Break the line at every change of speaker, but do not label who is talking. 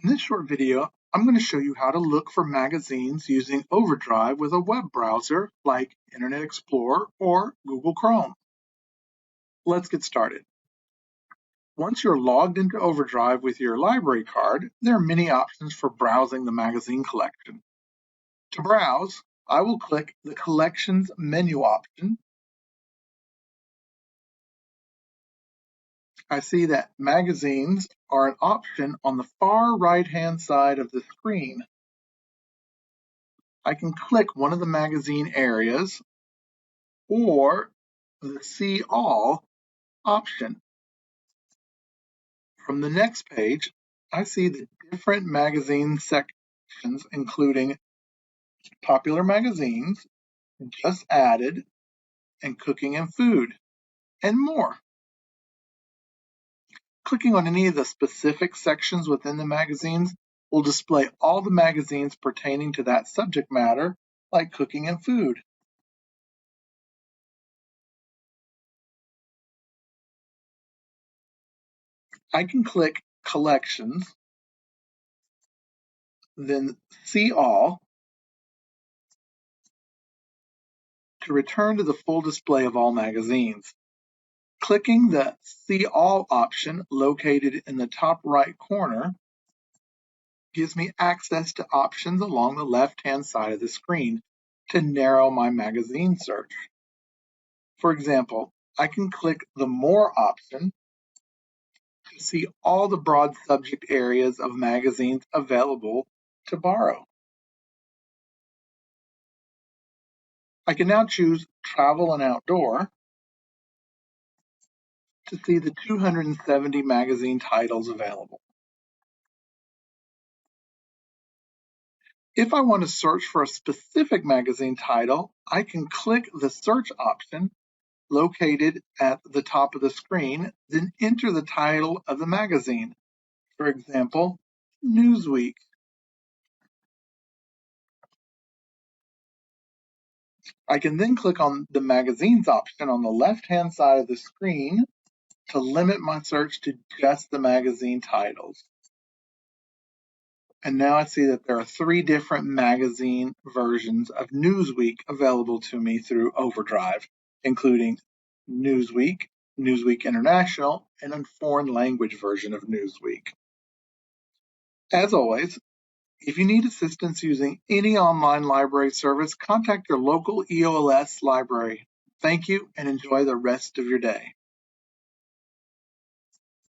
In this short video, I'm going to show you how to look for magazines using OverDrive with a web browser like Internet Explorer or Google Chrome. Let's get started. Once you're logged into OverDrive with your library card, there are many options for browsing the magazine collection. To browse, I will click the Collections menu option. I see that magazines are an option on the far right-hand side of the screen. I can click one of the magazine areas or the See All option. From the next page, I see the different magazine sections, including popular magazines, just added, and cooking and food, and more. Clicking on any of the specific sections within the magazines will display all the magazines pertaining to that subject matter, like cooking and food. I can click Collections, then See All, to return to the full display of all magazines. Clicking the See All option located in the top right corner gives me access to options along the left-hand side of the screen to narrow my magazine search. For example, I can click the More option to see all the broad subject areas of magazines available to borrow. I can now choose Travel and Outdoor to see the 270 magazine titles available. If I want to search for a specific magazine title, I can click the search option located at the top of the screen, then enter the title of the magazine. For example, Newsweek. I can then click on the magazines option on the left-hand side of the screen to limit my search to just the magazine titles. And now I see that there are 3 different magazine versions of Newsweek available to me through OverDrive, including Newsweek, Newsweek International, and a foreign language version of Newsweek. As always, if you need assistance using any online library service, contact your local EOLS library. Thank you and enjoy the rest of your day.